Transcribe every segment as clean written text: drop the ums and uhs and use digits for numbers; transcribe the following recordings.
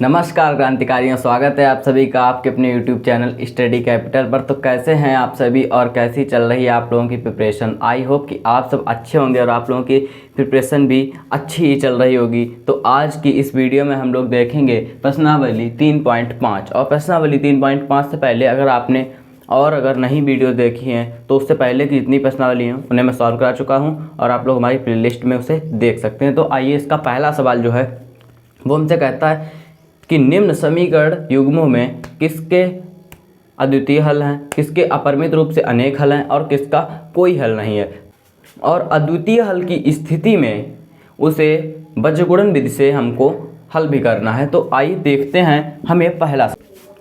नमस्कार क्रांतिकारियों, स्वागत है आप सभी का आपके अपने YouTube चैनल स्टडी कैपिटल पर। तो कैसे हैं आप सभी और कैसी चल रही है आप लोगों की प्रिपरेशन। आई होप कि आप सब अच्छे होंगे और आप लोगों की प्रिपरेशन भी अच्छी ही चल रही होगी। तो आज की इस वीडियो में हम लोग देखेंगे प्रश्नावली 3.5। और प्रश्नावली 3.5 से पहले अगर नहीं वीडियो देखी हैं तो उससे पहले की जितनी प्रश्नावली हैं उन्हें मैं सॉल्व करा चुका हूँ और आप लोग हमारी प्लेलिस्ट में उसे देख सकते हैं। तो आइए, इसका पहला सवाल जो है वो हमसे कहता है कि निम्न समीकरण युग्मों में किसके अद्वितीय हल हैं, किसके अपरिमित रूप से अनेक हल हैं और किसका कोई हल नहीं है। और अद्वितीय हल की स्थिति में उसे बीजगुणन विधि से हमको हल भी करना है। तो आइए देखते हैं हमें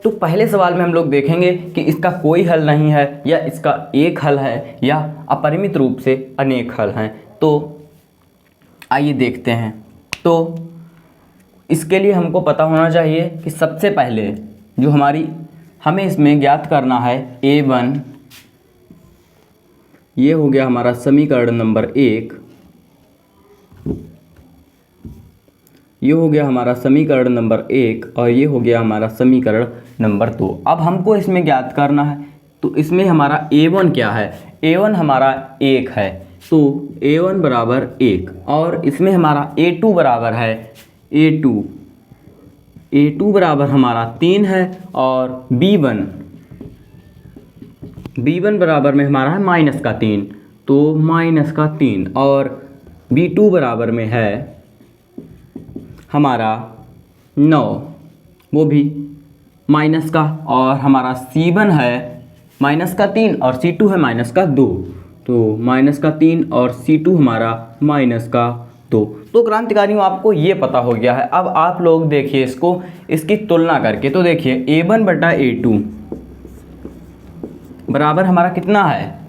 तो पहले सवाल में हम लोग देखेंगे कि इसका कोई हल नहीं है या इसका एक हल है या अपरिमित रूप से अनेक हल हैं। तो आइए देखते हैं। तो इसके लिए हमको पता होना चाहिए कि सबसे पहले जो हमें इसमें ज्ञात करना है A1, ये हो गया हमारा समीकरण नंबर 1, ये हो गया हमारा समीकरण नंबर 1 और ये हो गया हमारा समीकरण नंबर 2। अब हमको इसमें ज्ञात करना है। तो इसमें हमारा A1 क्या है? A1 हमारा 1 है, तो A1 बराबर 1। और इसमें हमारा A2 बराबर है A2 बराबर हमारा 3 है। और B1 बराबर में हमारा है -3, तो -3। और B2 बराबर में है हमारा 9, वो भी माइनस का। और हमारा C1 है -3 और C2 है -2, तो -3 और C2 हमारा -2। तो क्रांतिकारियों, आपको ये पता हो गया है। अब आप लोग देखिए इसकी तुलना करके। तो देखिए A1 बटा A2 बराबर हमारा कितना है?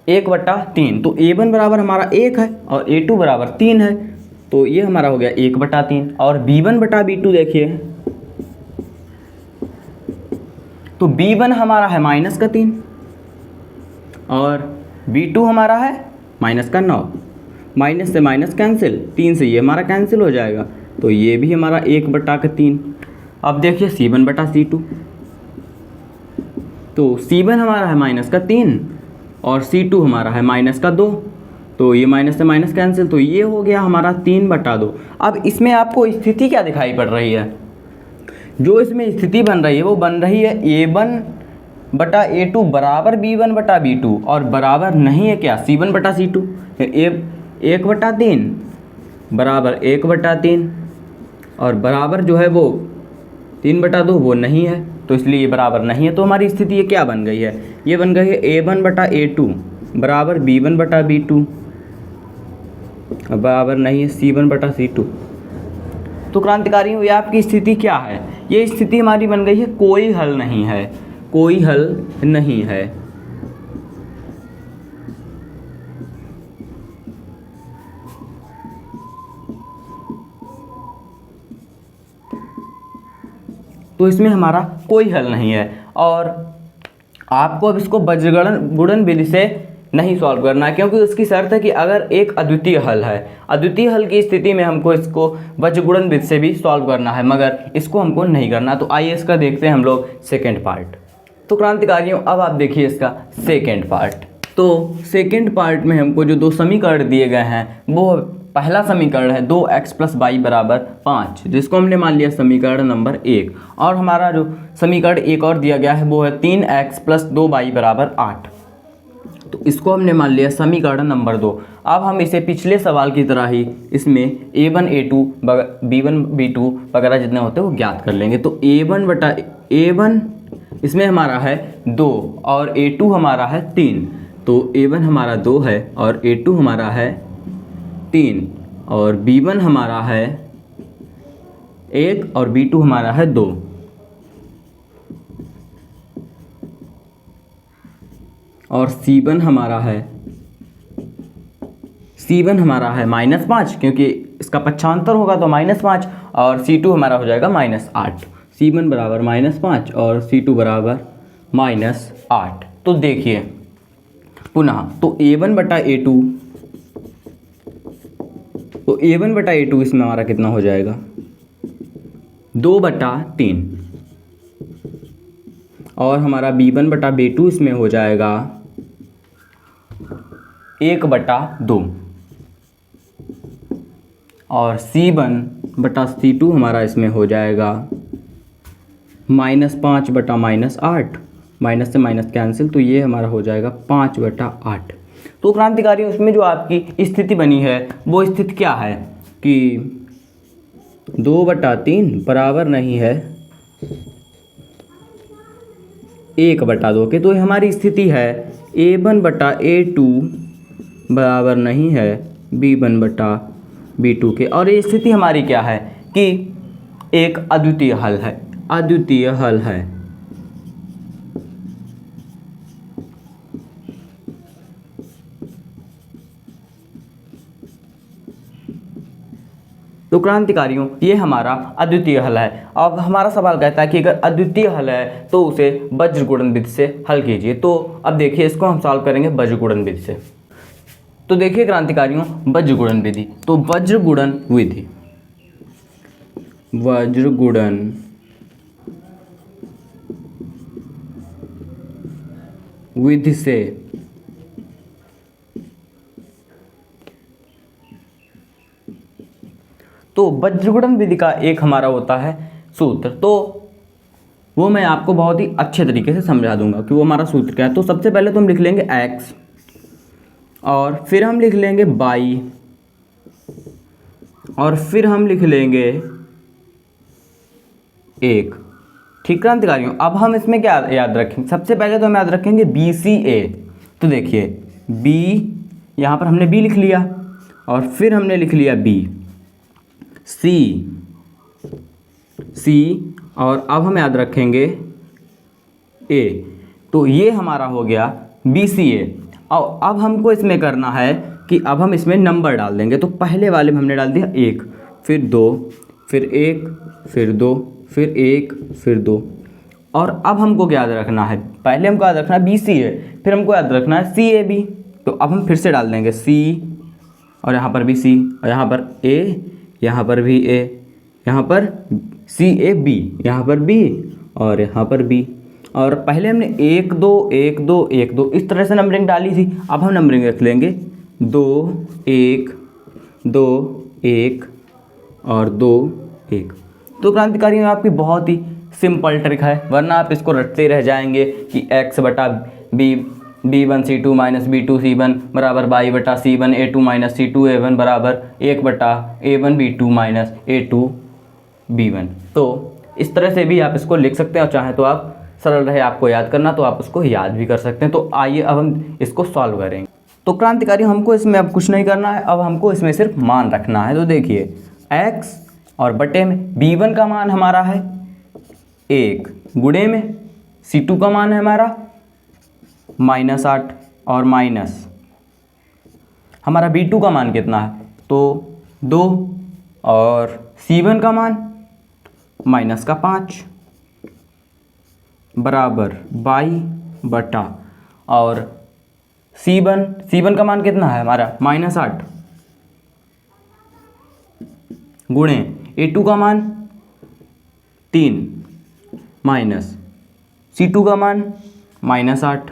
1/3। तो A1 बराबर हमारा 1 है और A2 बराबर 3 है, तो ये हमारा हो गया 1/3। और B1 बटा B2 देखिए, तो B1 हमारा है -3 और B2 हमारा है -9। माइनस से माइनस कैंसिल, 3 से ये हमारा कैंसिल हो जाएगा, तो ये भी हमारा 1/3। अब देखिए C1 बटा C2, तो C1 हमारा है -3 और C2 हमारा है -2, तो ये माइनस से माइनस कैंसिल, तो ये हो गया हमारा 3/2। अब इसमें आपको स्थिति क्या दिखाई पड़ रही है? जो इसमें स्थिति बन रही है वो बन रही है A1 बटा A2 बराबर B1 बटा B2 और बराबर नहीं है क्या? C1 बटा C2। 1/3 बराबर 1/3 और बराबर जो है वो 3/2 वो नहीं है, तो इसलिए ये बराबर नहीं है। तो हमारी स्थिति ये क्या बन गई है? ये बन गई है A1 बटा A2 बराबर B1 बटा B2 बराबर नहीं है C1 बटा C2। तो क्रांतिकारियों, ये आपकी स्थिति क्या है? ये स्थिति हमारी बन गई है कोई हल नहीं है, कोई हल नहीं है। तो इसमें हमारा कोई हल नहीं है और आपको अब इसको बीजगुणन विधि से नहीं सॉल्व करना है, क्योंकि उसकी शर्त है कि अगर एक अद्वितीय हल है, अद्वितीय हल की स्थिति में हमको इसको बीजगुणन विधि से भी सॉल्व करना है, मगर इसको हमको नहीं करना। तो आइए इसका देखते हैं हम लोग सेकेंड पार्ट। तो क्रांतिकारियों, अब आप देखिए इसका सेकेंड पार्ट। तो सेकेंड पार्ट में हमको जो 2 समीकरण दिए गए हैं, वो पहला समीकरण है 2x + y बराबर 5, जिसको हमने मान लिया समीकरण नंबर 1। और हमारा जो समीकरण एक और दिया गया है वो है 3x + 2y बराबर 8, तो इसको हमने मान लिया समीकरण नंबर 2। अब हम इसे पिछले सवाल की तरह ही इसमें A1 A2 B1 B2 वगैरह जितने होते हैं वो ज्ञात कर लेंगे। तो A1 इसमें हमारा है 2 और A2 हमारा है 3, तो A1 हमारा 2 है और A2 हमारा है 3 और B1 हमारा है 1 और B2 हमारा है 2। और C1 हमारा है -5, क्योंकि इसका पक्षांतर होगा तो -5, और C2 हमारा हो जाएगा -8। C1 बराबर -5 और C2 बराबर -8। तो देखिए पुनः, तो A1 बटा A2, तो A1 बटा A2 इसमें हमारा कितना हो जाएगा? 2/3 और हमारा B1/B2 इसमें हो जाएगा 1/2 और C1/C2 हमारा इसमें हो जाएगा -5/-8, माइनस से माइनस कैंसिल, तो ये हमारा हो जाएगा 5/8। तो क्रांतिकारी उसमें जो आपकी स्थिति बनी है वो स्थिति क्या है कि 2/3 बराबर नहीं है 1/2 के। तो ये हमारी स्थिति है A1/A2 बराबर नहीं है B1/B2 के। और ये स्थिति हमारी क्या है कि एक अद्वितीय हल है, अद्वितीय हल है। तो क्रांतिकारियों ये हमारा अद्वितीय हल है। अब हमारा सवाल कहता है कि अगर अद्वितीय हल है तो उसे वज्र गुणन विधि से हल कीजिए। तो अब देखिए इसको हम सॉल्व करेंगे वज्र गुणन विधि से। तो देखिए क्रांतिकारियों वज्र गुणन विधि, तो वज्र गुणन विधि, वज्र गुणन विधि से तो वज्रगुणन विधि का एक हमारा होता है सूत्र, तो वो मैं आपको बहुत ही अच्छे तरीके से समझा दूंगा कि वो हमारा सूत्र क्या है। तो सबसे पहले तो हम लिख लेंगे x और फिर हम लिख लेंगे y और फिर हम लिख लेंगे 1। ठीक क्रांतिकारियों, अब हम इसमें क्या याद रखेंगे, सबसे पहले तो हम याद रखेंगे BCA। तो देखिए b, यहाँ पर हमने b लिख लिया और फिर हमने लिख लिया b, C और अब हम याद रखेंगे A। तो ये हमारा हो गया BCA। और अब हमको इसमें करना है कि अब हम इसमें नंबर डाल देंगे। तो पहले वाले में हमने डाल दिया 1, फिर 2, फिर 1, फिर 2, फिर 1, फिर 2। और अब हमको क्या याद रखना है, पहले हमको याद रखना है BCA, फिर हमको याद रखना है CAB। तो अब हम फिर से डाल देंगे C और यहाँ पर भी C और यहाँ पर A, यहाँ पर भी A, यहाँ पर CAB, यहाँ पर B और यहाँ पर B। और पहले हमने 1 2 1 2 1 2 इस तरह से नंबरिंग डाली थी। अब हम नंबरिंग रख लेंगे 2 1 2 1 और 2 1। तो क्रांतिकारी में आपकी बहुत ही सिंपल ट्रिक है, वरना आप इसको रटते रह जाएंगे कि B1C2 माइनस B2C1 बराबर Y/C1 A2 minus C2 A1 बराबर 1/A1B2 माइनस A2B1। तो इस तरह से भी आप इसको लिख सकते हैं और चाहे तो आप सरल रहे आपको याद करना तो आप उसको याद भी कर सकते हैं। तो आइए अब हम इसको सॉल्व करेंगे। तो क्रांतिकारी हमको इसमें अब कुछ नहीं करना है, अब हमको इसमें सिर्फ मान रखना है। तो देखिए x और बटे में B1 का मान हमारा है 1, गुणे में C2 का मान है हमारा -8 और माइनस हमारा B2 का मान कितना है, तो 2 और C1 का मान -5 बराबर y/, और C1 का मान कितना है हमारा -8 गुणे A2 का मान 3 माइनस C2 का मान -8,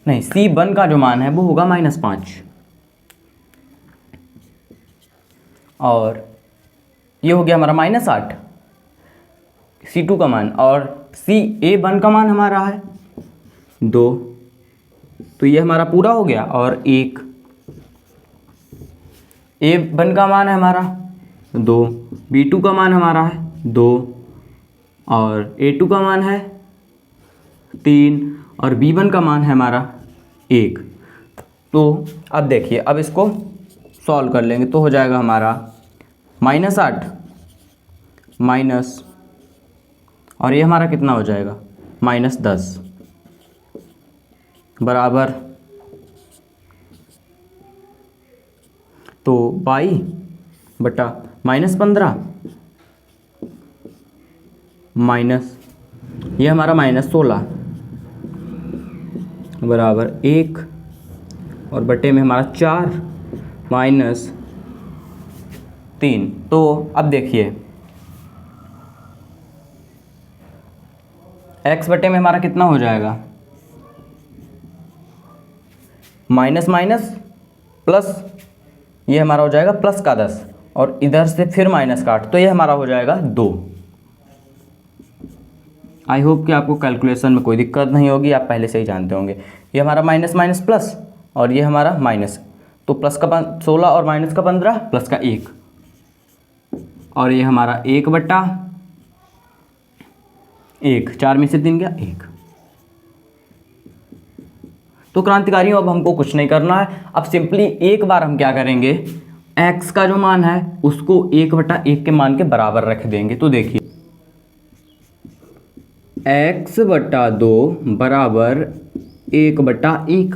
नहीं C1 का जो मान है वो होगा -5 और ये हो गया हमारा -8 C2 का मान, और A1 का मान हमारा है 2, तो ये हमारा पूरा हो गया। और 1 A1 का मान है हमारा 2, B2 का मान हमारा है 2 और A2 का मान है 3 और B1 का मान है हमारा 1। तो अब देखिए, अब इसको सॉल्व कर लेंगे तो हो जाएगा हमारा -8 माइनस, और ये हमारा कितना हो जाएगा -10 बराबर, तो y/-15 माइनस ये हमारा -16 बराबर 1 और बटे में हमारा 4 माइनस 3। तो अब देखिए x बटे में हमारा कितना हो जाएगा, माइनस माइनस प्लस, ये हमारा हो जाएगा प्लस का 10 और इधर से फिर माइनस का 8, तो ये हमारा हो जाएगा 2। आई होप कि आपको कैलकुलेशन में कोई दिक्कत नहीं होगी, आप पहले से ही जानते होंगे। ये हमारा माइनस माइनस प्लस और ये हमारा माइनस, तो प्लस का 16 और माइनस का 15 प्लस का 1 और ये हमारा 1 बटा 1, 4 में से 3 गया 1। तो क्रांतिकारियों अब हमको कुछ नहीं करना है, अब सिंपली एक बार हम क्या करेंगे, x का जो मान है उसको 1 बटा 1 के मान के बराबर रख देंगे। तो देखिए x बटा 2 बराबर 1 बटा 1,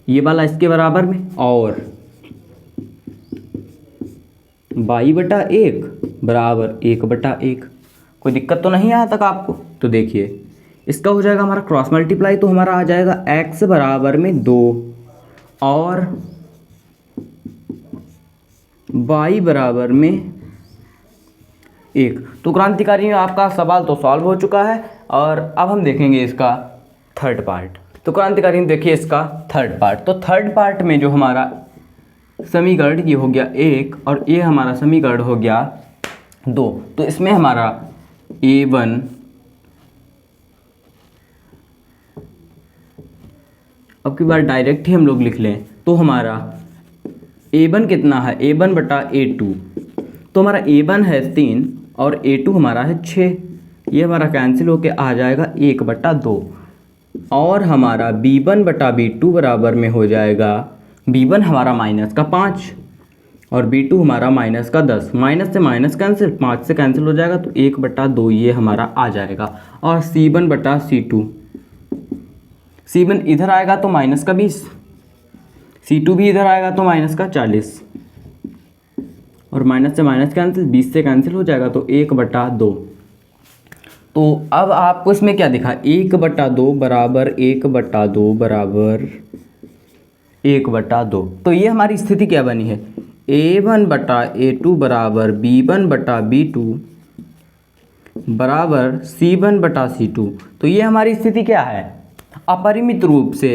ये वाला इसके बराबर में, और y बटा 1 बराबर 1 बटा 1। कोई दिक्कत तो नहीं यहाँ तक आपको। तो देखिए इसका हो जाएगा हमारा क्रॉस मल्टीप्लाई, तो हमारा आ जाएगा x बराबर में 2 और y बराबर में 1। तो क्रांतिकारियों आपका सवाल तो सॉल्व हो चुका है और अब हम देखेंगे इसका थर्ड पार्ट। तो क्रांतिकारियों देखिए इसका थर्ड पार्ट। तो थर्ड पार्ट में जो हमारा समीकरण ये हो गया 1 और ये हमारा समीकरण हो गया 2। तो इसमें हमारा a1 अब की बार डायरेक्ट ही हम लोग लिख लें, तो हमारा a1 कितना है, a1 बटा a2, तो हमारा a1 है 3 और a2 हमारा है 6, ये हमारा कैंसिल होके आ जाएगा 1 बटा 2 और हमारा b1 बटा b2 बराबर में हो जाएगा, b1 हमारा माइनस का 5 और b2 हमारा माइनस का 10, माइनस से माइनस कैंसिल, 5 से कैंसिल हो जाएगा तो 1 बटा 2 ये हमारा आ जाएगा। और c1 बटा c2, c1 इधर आएगा तो माइनस का 20, c2 भी इधर आएगा तो माइनस का 40 और माइनस से माइनस कैंसिल, 20 से कैंसिल हो जाएगा तो 1 बटा 2। तो अब आपको इसमें क्या दिखा, 1 बटा 2 बराबर 1 बटा 2 बराबर 1 बटा 2। तो ये हमारी स्थिति क्या बनी है, a1 बटा a2 बराबर b1 बटा b2 बराबर c1 बटा c2। तो ये हमारी स्थिति क्या है, अपरिमित रूप से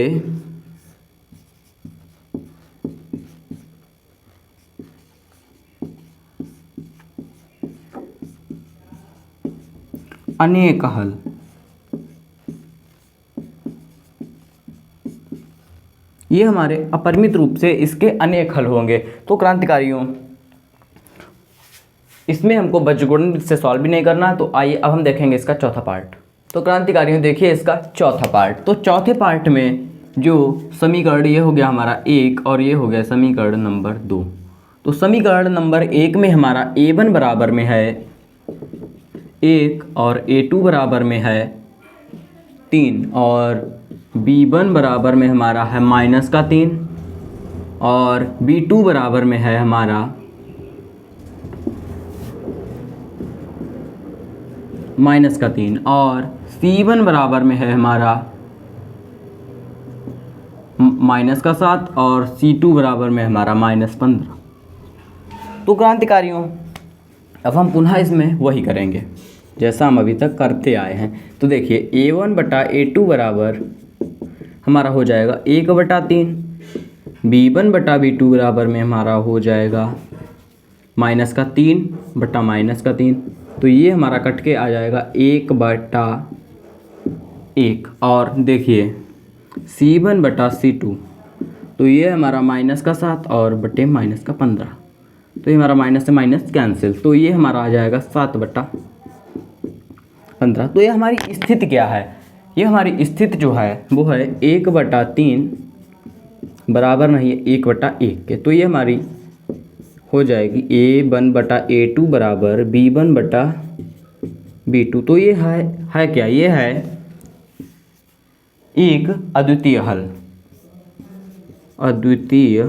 अनेक हल। ये हमारे अपरिमित रूप से इसके अनेक हल होंगे। तो क्रांतिकारियों इसमें हमको बीजगणित से सॉल्व भी नहीं करना है, तो आइए अब हम देखेंगे इसका चौथा पार्ट। तो क्रांतिकारियों देखिए इसका चौथा पार्ट। तो चौथे पार्ट में जो समीकरण ये हो गया हमारा 1 और ये हो गया समीकरण नंबर 2। तो समीकरण नंबर 1 में हमारा a1 बराबर में है 1 और a2 बराबर में है 3 और b1 बराबर में हमारा है माइनस का 3 और b2 बराबर में है हमारा माइनस का 3 और c1 बराबर में है हमारा माइनस का 7 और c2 बराबर में हमारा माइनस 15। तो क्रांतिकारियों अब हम पुनः इसमें वही करेंगे जैसा हम अभी तक करते आए हैं। तो देखिए a1 बटा a2 बराबर हमारा हो जाएगा 1 बटा 3, b1 बटा b2 बराबर में हमारा हो जाएगा माइनस का 3 बटा माइनस का 3। तो ये हमारा कट के आ जाएगा 1 बटा 1 और देखिए c1 बटा c2, तो ये हमारा माइनस का 7 और बटे माइनस का 15, तो ये हमारा माइनस से माइनस कैंसिल, तो ये हमारा आ जाएगा 7 बटा 15। तो ये हमारी स्थिति क्या है, ये हमारी स्थिति जो है वो है 1 बटा 3 बराबर नहीं है 1 बटा 1 के। तो ये हमारी हो जाएगी a1 बटा a2 बराबर b1 बटा b2। तो ये है क्या, ये है एक अद्वितीय हल, अद्वितीय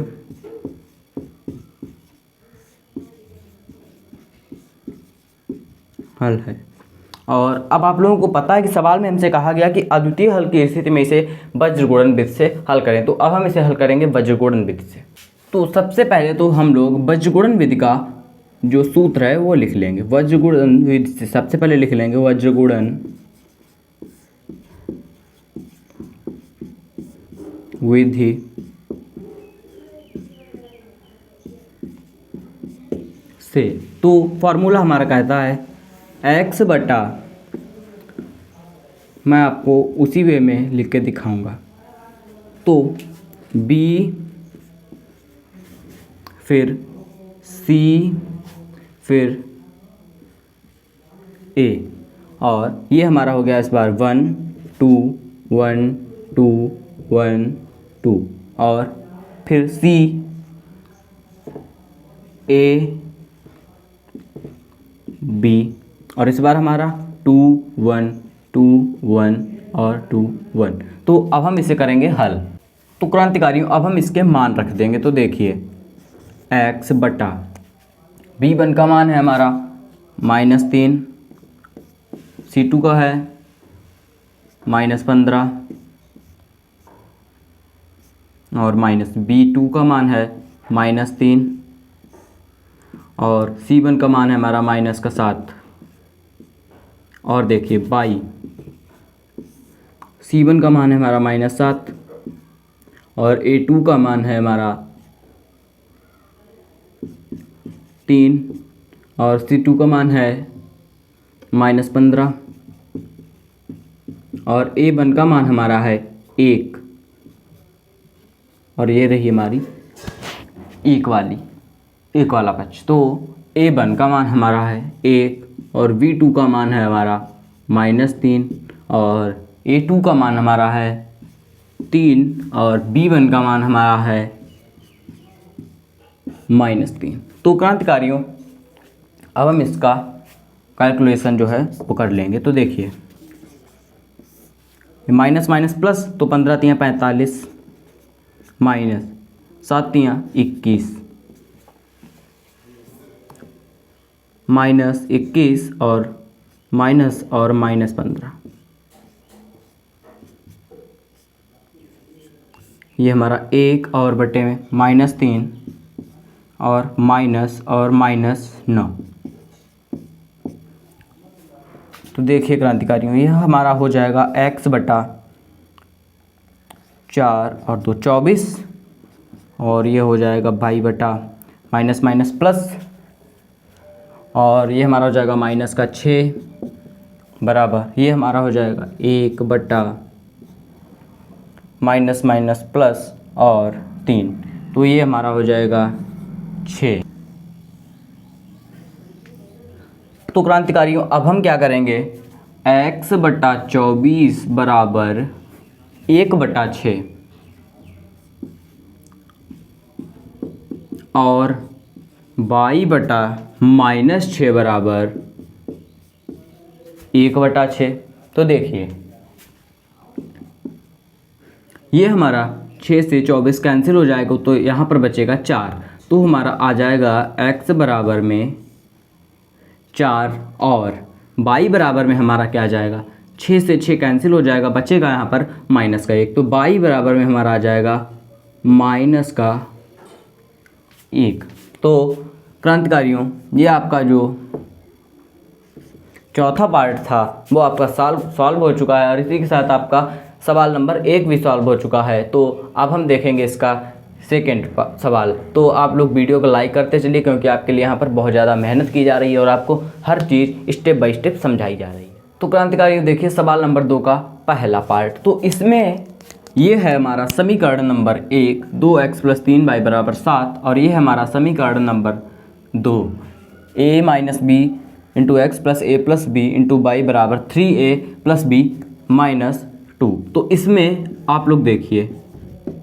हल है। और अब आप लोगों को पता है कि सवाल में हमसे कहा गया कि अद्वितीय हल की स्थिति में इसे वज्रगुणन विधि से हल करें। तो अब हम इसे हल करेंगे वज्रगुणन विधि से। तो सबसे पहले तो हम लोग वज्रगुणन विधि का जो सूत्र है वो लिख लेंगे। वज्र गुणन विधि से सबसे पहले लिख लेंगे वज्र गुणन विधि से। तो फॉर्मूला हमारा कहता है x बटा, मैं आपको उसी वे में लिख के दिखाऊंगा, तो b फिर c फिर a, और ये हमारा हो गया इस बार 1 2 1 2 1 2, और फिर c a b, और इस बार हमारा 2 1 2 1 और 2 1। तो अब हम इसे करेंगे हल। तो क्रांतिकारियों अब हम इसके मान रख देंगे। तो देखिए x बटा b1 का मान है हमारा -3, c2 का है -15 और b2 का मान है -3 और c1 का मान है हमारा -7। और देखिए बाई c1 का मान है हमारा -7 और a2 का मान है हमारा 3 और c2 का मान है -15 और a1 का मान हमारा है 1, और ये रही हमारी एक वाला पक्ष। तो a1 का मान हमारा है 1 और v2 का मान है हमारा -3 और a2 का मान हमारा है 3 और b1 का मान हमारा है -3। तो क्रांतिकारियों अब हम इसका कैलकुलेशन जो है वो कर लेंगे। तो देखिए माइनस माइनस प्लस, तो 15 तियाँ 45 माइनस 7 तियाँ 21 -21 और -15, ये हमारा 1 और बटे में -3 और -9। तो देखिए क्रांतिकारियों यह हमारा हो जाएगा x बटा 4 और 2 24, और ये हो जाएगा y बटा माइनस माइनस प्लस, और ये हमारा हो जाएगा माइनस का 6 बराबर ये हमारा हो जाएगा 1 बटा माइनस माइनस प्लस और 3, तो ये हमारा हो जाएगा 6। तो क्रांतिकारियों अब हम क्या करेंगे, x बटा 24 बराबर 1 बटा 6 और y बटा -6 बराबर 1 बटा 6। तो देखिए ये हमारा 6 से 24 कैंसिल हो जाएगा, तो यहाँ पर बचेगा 4, तो हमारा आ जाएगा x बराबर में 4 और y बराबर में हमारा क्या आ जाएगा, 6 से 6 कैंसिल हो जाएगा, बचेगा यहाँ पर माइनस का 1, तो y बराबर में हमारा आ जाएगा -1। तो क्रांतिकारियों ये आपका जो चौथा पार्ट था वो आपका सॉल्व हो चुका है, और इसी के साथ आपका सवाल नंबर 1 भी सॉल्व हो चुका है। तो अब हम देखेंगे इसका सेकेंड सवाल। तो आप लोग वीडियो को लाइक करते चलिए, क्योंकि आपके लिए यहाँ पर बहुत ज़्यादा मेहनत की जा रही है और आपको हर चीज़ स्टेप बाय स्टेप समझाई जा रही है। तो क्रांतिकारियों देखिए सवाल नंबर 2 का पहला पार्ट। तो इसमें ये है हमारा समीकरण नंबर 1 2x + 3y = 7, और ये है हमारा समीकरण number 2 a - b × x + a + b × y = 3a + b - 2। तो इसमें आप लोग देखिए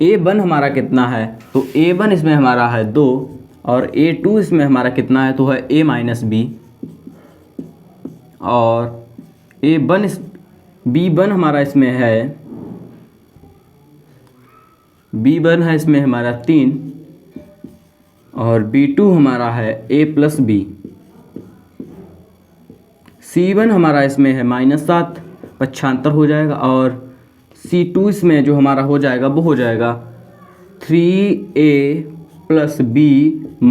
a1 हमारा कितना है, तो a1 इसमें हमारा है 2 और a2 इसमें हमारा कितना है, तो है a - b, और b1 हमारा इसमें है b1 है इसमें हमारा 3 और b2 हमारा है a + b, c1 हमारा इसमें है -7 पक्षांतर हो जाएगा, और c2 इसमें जो हमारा हो जाएगा वो हो जाएगा 3a + b -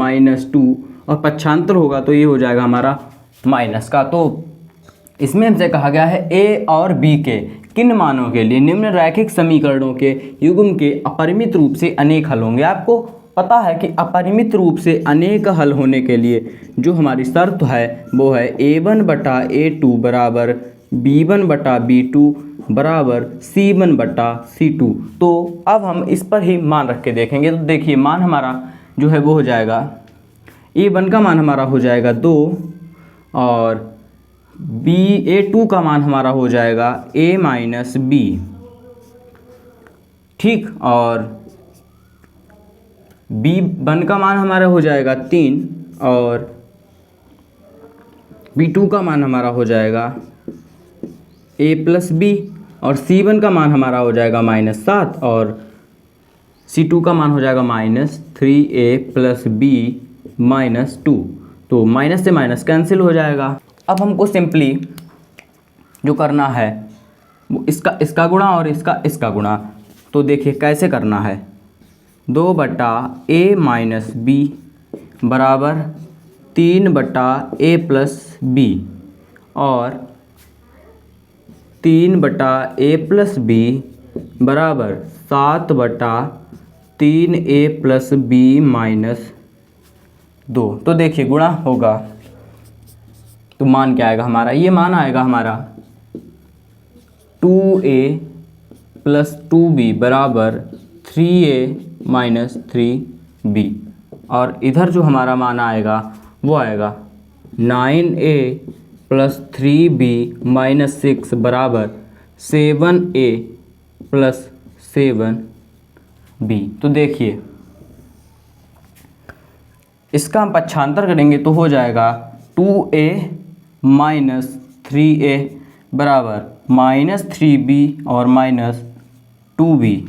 2, और पक्षांतर होगा तो ये हो जाएगा हमारा माइनस का। तो इसमें हमसे कहा गया है ए और बी के किन मानों के लिए निम्न रैखिक समीकरणों के युग्म के अपरिमित रूप से अनेक हल होंगे। आपको पता है कि अपरिमित रूप से अनेक हल होने के लिए जो हमारी शर्त है वो है a1/a2 बराबर b1/b2 बराबर c1/c2। तो अब हम इस पर ही मान रख के देखेंगे। तो देखिए मान हमारा जो है वो हो जाएगा a1 का मान हमारा हो जाएगा 2 और a2 का मान हमारा हो जाएगा a-b, ठीक, और b1 का मान हमारा हो जाएगा 3 और b2 का मान हमारा हो जाएगा a+b और c1 का मान हमारा हो जाएगा -7 और c2 का मान हो जाएगा -3a+b -2। तो माइनस से माइनस कैंसिल हो जाएगा। अब हमको सिंपली जो करना है वो इसका गुणा और इसका गुणा। तो देखिए कैसे करना है, 2/a-b बराबर 3/a+b और 3/a+b बराबर 7/3a+b -2। तो देखिए गुणा होगा तो मान क्या आएगा हमारा, ये मान आएगा हमारा 2a + 2b बराबर 3a - 3b और इधर जो हमारा मान आएगा वो आएगा 9a + 3b - 6 बराबर 7a + 7b। तो देखिए इसका हम पक्षांतर करेंगे तो हो जाएगा 2a - 3a बराबर -3b और -2b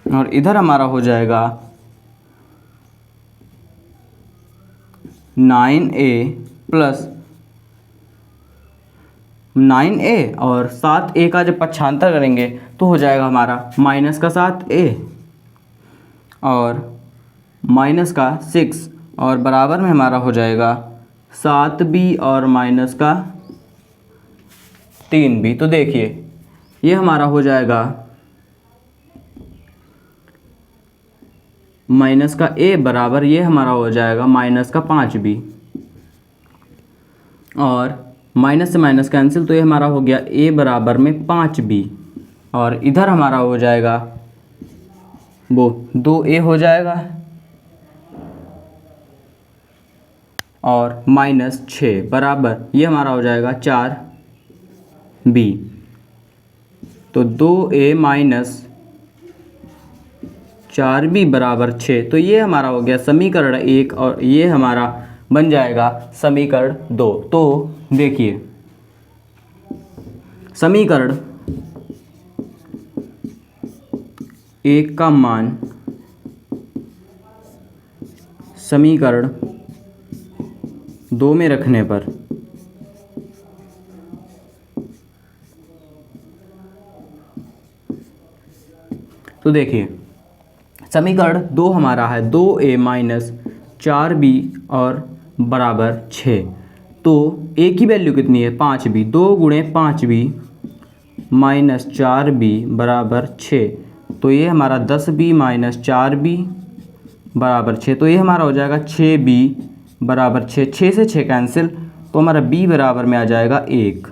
और इधर हमारा हो जाएगा 9a और 7a का जब पक्षांतर करेंगे तो हो जाएगा हमारा -7a और -6 और बराबर में हमारा हो जाएगा 7b और -3b। तो देखिए ये हमारा हो जाएगा -a बराबर ये हमारा हो जाएगा -5b और माइनस से माइनस कैंसिल तो ये हमारा हो गया a बराबर में 5b और इधर हमारा हो जाएगा वो 2a हो जाएगा और -6 बराबर ये हमारा हो जाएगा 4b। तो 2a - 4b बराबर 6। तो ये हमारा हो गया समीकरण 1 और ये हमारा बन जाएगा समीकरण 2। तो देखिए समीकरण 1 का मान समीकरण 2 में रखने पर तो देखिए समीकरण 2 हमारा है 2a - 4b और बराबर 6। तो a की वैल्यू कितनी है 5b, 2 × 5b - 4b बराबर 6। तो ये हमारा 10b - 4b बराबर 6। तो ये हमारा हो जाएगा 6b बराबर 6। 6 से 6 कैंसिल तो हमारा b बराबर में आ जाएगा 1।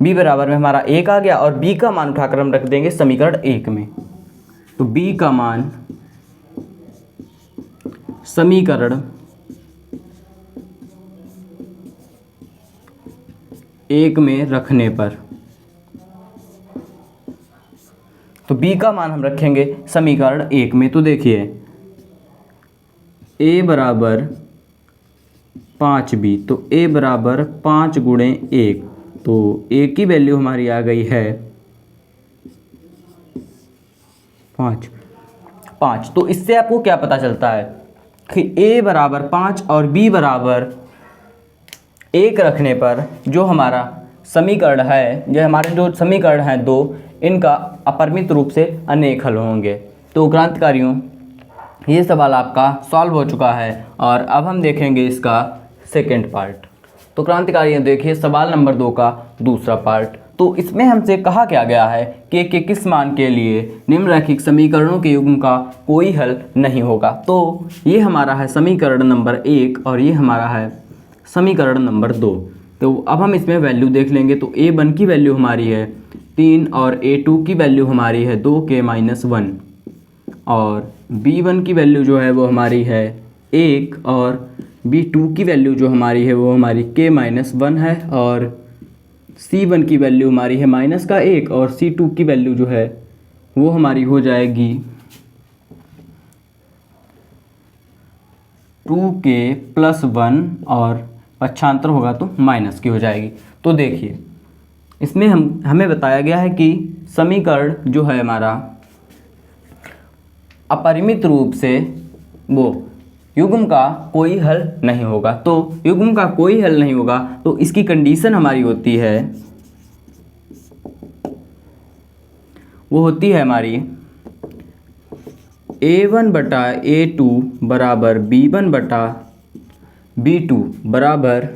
b बराबर में हमारा 1 आ गया और b का मान उठाकर हम रख देंगे समीकरण 1 में। तो b का मान समीकरण 1 में रखने पर तो b का मान हम रखेंगे समीकरण 1 में। तो देखिए a बराबर 5b तो a बराबर 5 × 1 तो a की वैल्यू हमारी आ गई है 5। तो इससे आपको क्या पता चलता है कि a बराबर 5 और b बराबर 1 रखने पर जो हमारा समीकरण है, जो हमारे जो समीकरण हैं दो, इनका अपरिमित रूप से अनेक हल होंगे। तो क्रांतिकारियों ये सवाल आपका सॉल्व हो चुका है और अब हम देखेंगे इसका सेकंड पार्ट। तो क्रांतिकारियों देखिए सवाल नंबर 2 का दूसरा पार्ट। तो इसमें हमसे कहा क्या गया है कि के किस मान के लिए निम्नलिखित समीकरणों के युग्म का कोई हल नहीं होगा। तो ये हमारा है समीकरण नंबर 1 और ये हमारा है समीकरण नंबर 2। तो अब हम इसमें वैल्यू देख लेंगे। तो a1 की वैल्यू हमारी है 3 और a2 की वैल्यू हमारी है 2k-1 और b1 की वैल्यू जो है वो हमारी है 1 और b2 की वैल्यू जो हमारी है वो हमारी k-1 है और c1 की वैल्यू हमारी है -1 और c2 की वैल्यू जो है वो हमारी हो जाएगी 2k+1 और पक्षांतर होगा तो माइनस की हो जाएगी। तो देखिए इसमें हमें बताया गया है कि समीकरण जो है हमारा अपरिमित रूप से वो युग्म का कोई हल नहीं होगा। तो युग्म का कोई हल नहीं होगा तो इसकी कंडीशन हमारी होती है, वो होती है हमारी a1/a2 बराबर b1/b2 बराबर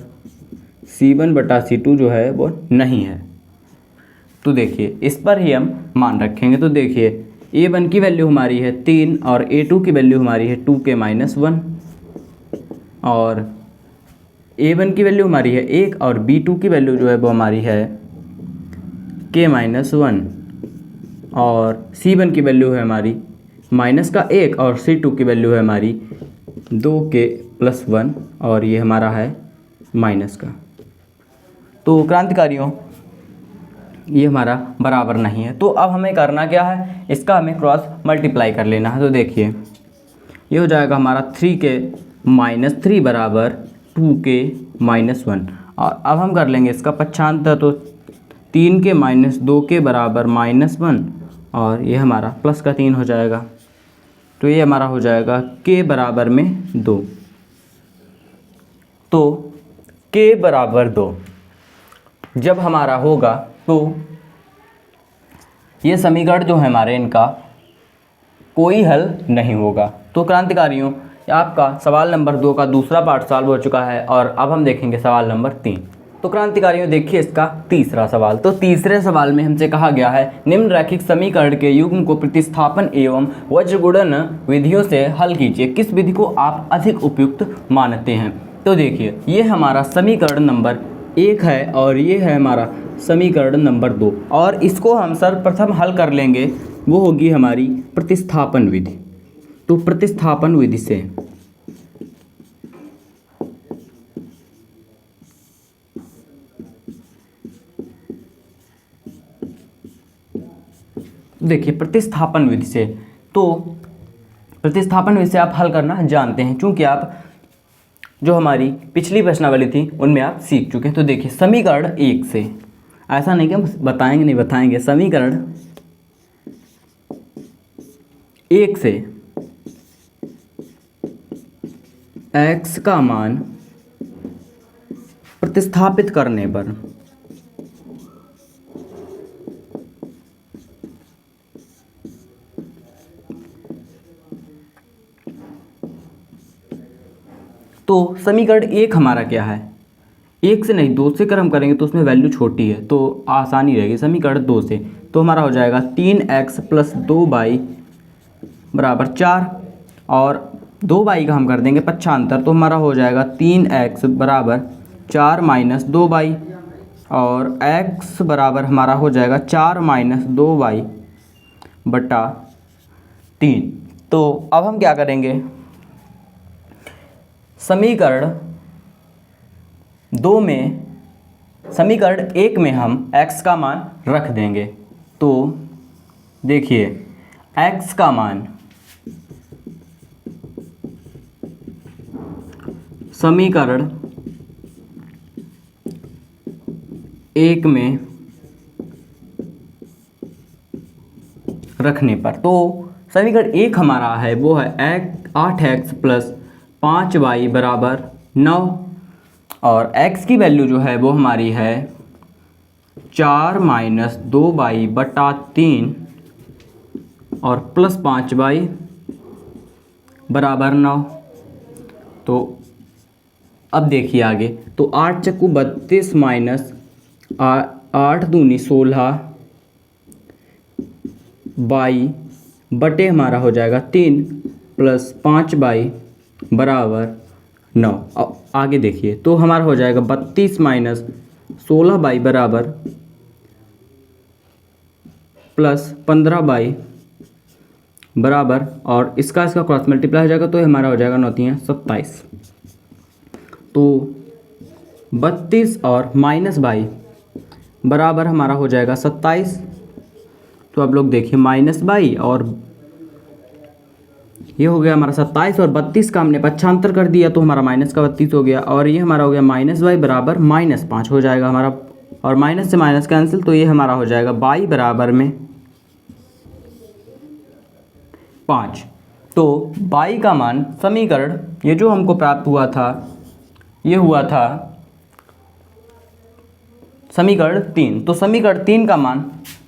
c1/c2 जो है वो नहीं है। तो देखिए इस पर ही हम मान रखेंगे। तो देखिए a1 की वैल्यू हमारी है 3 और a2 की वैल्यू हमारी है 2k-1 और a1 की वैल्यू हमारी है 1 और b2 की वैल्यू जो है वो हमारी है k-1 और c1 की वैल्यू है हमारी -1 और c2 की वैल्यू है हमारी 2k+1 और ये हमारा है माइनस का। तो क्रांतिकारियों ये हमारा बराबर नहीं है। तो अब हमें करना क्या है, इसका हमें क्रॉस मल्टीप्लाई कर लेना है। तो देखिए ये हो जाएगा हमारा 3k-3 बराबर 2k-1 और अब हम कर लेंगे इसका पक्षांतर। तो 3k-2k बराबर -1 और ये हमारा प्लस का 3 हो जाएगा। तो ये हमारा हो जाएगा k बराबर में 2। तो k बराबर 2 जब हमारा होगा तो ये समीकरण जो है हमारे इनका कोई हल नहीं होगा। तो क्रांतिकारियों आपका सवाल नंबर 2 का दूसरा पार्ट सॉल्व हो चुका है और अब हम देखेंगे सवाल नंबर 3। तो क्रांतिकारियों देखिए इसका तीसरा सवाल। तो तीसरे सवाल में हमसे कहा गया है निम्नलिखित समीकरण के युग्म को प्रतिस्थापन एवं वज्रगुणन विधियों से हल कीजिए, किस विधि को आप अधिक उपयुक्त मानते हैं। तो देखिए ये हमारा समीकरण नंबर 1 है और ये है हमारा समीकरण नंबर 2 और इसको हम सर्वप्रथम हल कर लेंगे, वो होगी हमारी प्रतिस्थापन विधि। तो प्रतिस्थापन विधि से देखिए प्रतिस्थापन विधि से, तो प्रतिस्थापन विधि से आप हल करना जानते हैं क्योंकि आप जो हमारी पिछली प्रश्नावली थी उनमें आप सीख चुके हैं। तो देखिए समीकरण 1 से, ऐसा नहीं कि हम बताएंगे, समीकरण 1 से x का मान प्रतिस्थापित करने पर तो समीकरण 1 हमारा क्या है, 1 से नहीं 2 से अगर हम करेंगे तो उसमें वैल्यू छोटी है तो आसानी रहेगी। समीकरण 2 से तो हमारा हो जाएगा 3x + 2y बराबर 4 और 2y का हम कर देंगे पक्षांतर। तो हमारा हो जाएगा 3x बराबर 4 - 2y और x बराबर हमारा हो जाएगा 4 - 2y बटा 3। तो अब हम क्या करेंगे, समीकरण 2 में समीकरण 1 में हम x का मान रख देंगे। तो देखिए x का मान समीकरण 1 में रखने पर, तो समीकरण 1 हमारा है वो है 8x + 5y बराबर 9 और x की वैल्यू जो है वो हमारी है 4 - 2y बटा 3 और +5y बराबर 9। तो अब देखिए आगे, तो 8 चक्कू 32 माइनस 8 दूनी 16 बाई बटे हमारा हो जाएगा 3 प्लस 5 बाई बराबर 9। अब आगे देखिए, तो हमारा हो जाएगा 32 माइनस 16 बाई बराबर प्लस 15 बाई बराबर, और इसका क्रॉस मल्टीप्लाई हो जाएगा तो हमारा हो जाएगा 9 3 27। तो 32 और माइनस बाई बराबर हमारा हो जाएगा 27। तो आप लोग देखिए माइनस बाई, और ये हो गया हमारा 27 और 32 का हमने पक्षांतर कर दिया तो हमारा माइनस का 32 हो गया, और ये हमारा हो गया माइनस बाई बराबर -5 हो जाएगा हमारा, और माइनस से माइनस कैंसिल, तो ये हमारा हो जाएगा बाई बराबर में 5। तो बाई का मान समीकरण ये जो हमको प्राप्त हुआ था, ये हुआ था समीकरण 3। तो समीकरण 3 का मान,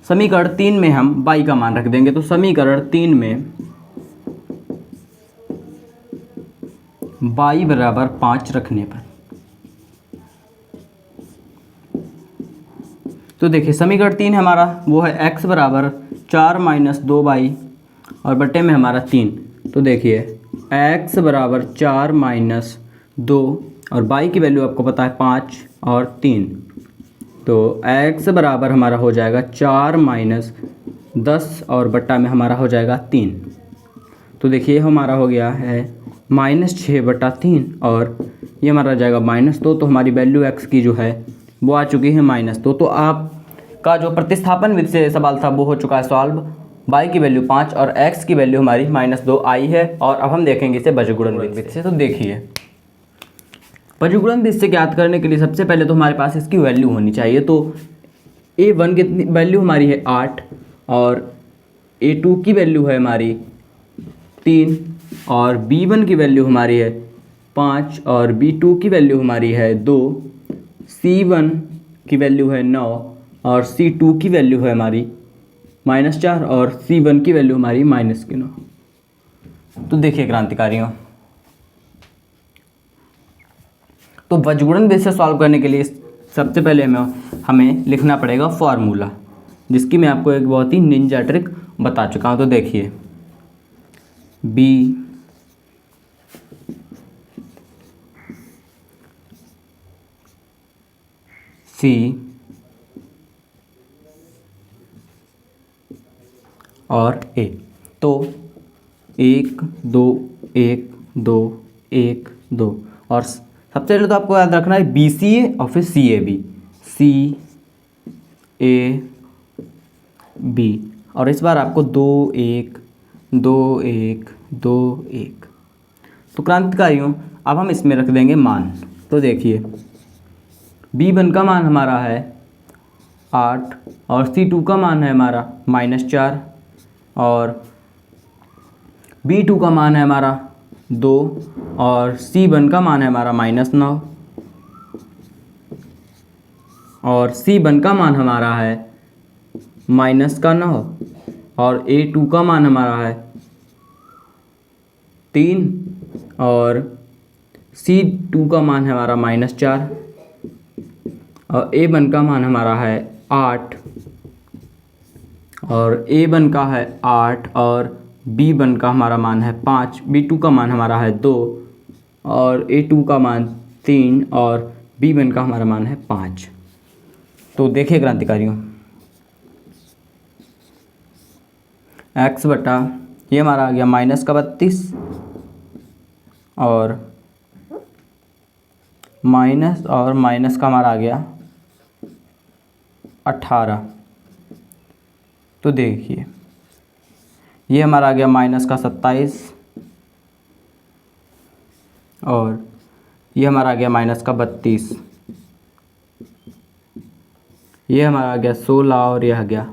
समीकरण 3 में हम बाई का मान रख देंगे। तो समीकरण 3 में बाई बराबर 5 रखने पर, तो देखिए समीकरण 3 हमारा वो है x बराबर 4 माइनस 2 बाई और बटे में हमारा 3। तो देखिए x बराबर 4 माइनस 2 और बाई की वैल्यू आपको पता है 5 और 3, तो x बराबर हमारा हो जाएगा 4 माइनस 10 और बट्टा में हमारा हो जाएगा 3। तो देखिए हमारा हो गया है -6/3 और ये हमारा हो जाएगा -2। तो हमारी वैल्यू x की जो है वो आ चुकी है -2। तो आपका जो प्रतिस्थापन विधि से सवाल था वो हो चुका है सॉल्व। y की वैल्यू 5 और x की वैल्यू हमारी -2 आई है। और अब हम देखेंगे इसे बजगुणन विधि से। तो देखिए बजगुणन विधि से ज्ञात करने के लिए सबसे पहले तो हमारे पास इसकी वैल्यू होनी चाहिए। तो a1 की वैल्यू हमारी है 8 और a2 की वैल्यू है हमारी 3 और b1 की वैल्यू हमारी है 5 और b2 की वैल्यू हमारी है 2, c1 की वैल्यू है 9 और c2 की वैल्यू है हमारी -4 और c1 की वैल्यू हमारी -9। तो देखिए क्रांतिकारियों, तो बजगुणन विधि से सॉल्व करने के लिए सबसे पहले हमें लिखना पड़ेगा फॉर्मूला, जिसकी मैं आपको एक बहुत ही निंजा ट्रिक बता चुका हूँ। तो देखिए b c और a, तो 1 2 1 2 1 2, और सबसे पहले तो आपको याद रखना है BCA और फिर CAB, CAB, और इस बार आपको 2 1 2 1 2 1। तो क्रांतिकारियों अब हम इसमें रख देंगे मान। तो देखिए B1 का मान हमारा है 8 और C2 का मान है हमारा -4 और B2 का मान है हमारा 2 और C1 का मान है हमारा -9 और C1 का मान हमारा है -9 और A2 का मान हमारा है 3 और C2 का मान है हमारा -4 और A1 का मान हमारा है 8 और A1 का है 8 और B1 का हमारा मान है 5, B2 का मान हमारा है 2 और A2 का मान 3 और B1 का हमारा मान है 5। तो देखिए क्रांतिकारियों x बटा ये हमारा आ गया -32 और माइनस का हमारा आ गया 18। तो देखिए ये हमारा आ गया -27 और ये हमारा आ गया -32, ये हमारा आ गया 16 और ये आ गया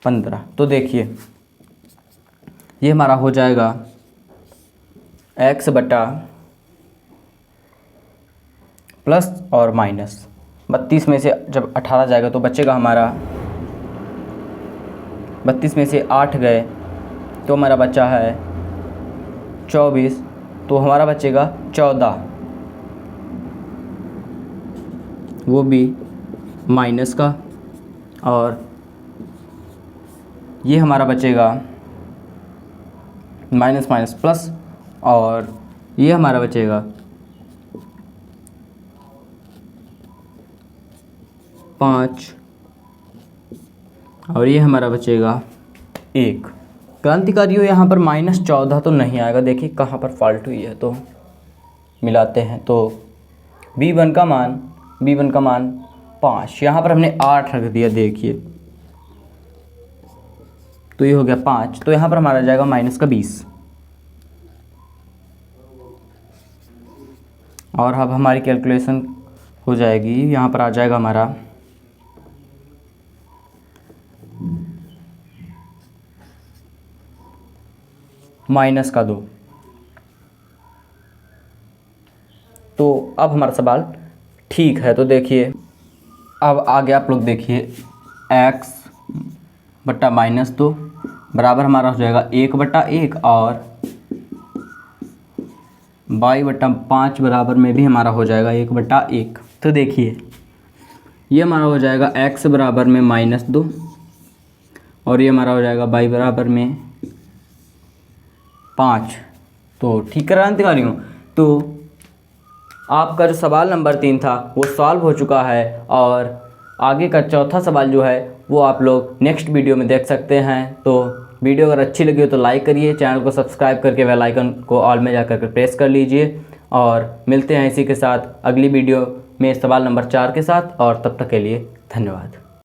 15। तो देखिए ये हमारा हो जाएगा x बटा प्लस और माइनस 32 में से जब 18 जाएगा तो बचेगा हमारा 32 में से 8 गए तो हमारा बचा है 24, तो हमारा बचेगा 14, वो भी माइनस का, और ये हमारा बचेगा माइनस माइनस प्लस, और ये हमारा बचेगा 5, और ये हमारा बचेगा 1। क्रांतिकारियों यहाँ पर -14 तो नहीं आएगा, देखिए कहाँ पर फॉल्ट हुई है, तो मिलाते हैं। तो b1 का मान 5, यहाँ पर हमने 8 रख दिया, देखिए तो ये हो गया 5, तो यहाँ पर हमारा जाएगा -20। और अब हमारी कैलकुलेशन हो जाएगी, यहाँ पर आ जाएगा हमारा -2। तो अब हमारा सवाल ठीक है। तो देखिए अब आगे आप लोग देखिए, x बट्टा -2 बराबर हमारा हो जाएगा 1/1, और y बट्टा 5 बराबर में भी हमारा हो जाएगा 1/1। तो देखिए ये हमारा हो जाएगा x बराबर में -2, और ये हमारा हो जाएगा y बराबर में 5। तो ठीक है क्रांतिकारियों, तो आपका जो सवाल नंबर 3 था वो सॉल्व हो चुका है, और आगे का चौथा सवाल जो है वो आप लोग नेक्स्ट वीडियो में देख सकते हैं। तो वीडियो अगर अच्छी लगी हो तो लाइक करिए, चैनल को सब्सक्राइब करके बेल आइकन को ऑल में जाकर के प्रेस कर लीजिए, और मिलते हैं इसी के साथ अगली वीडियो में सवाल नंबर 4 के साथ, और तब तक के लिए धन्यवाद।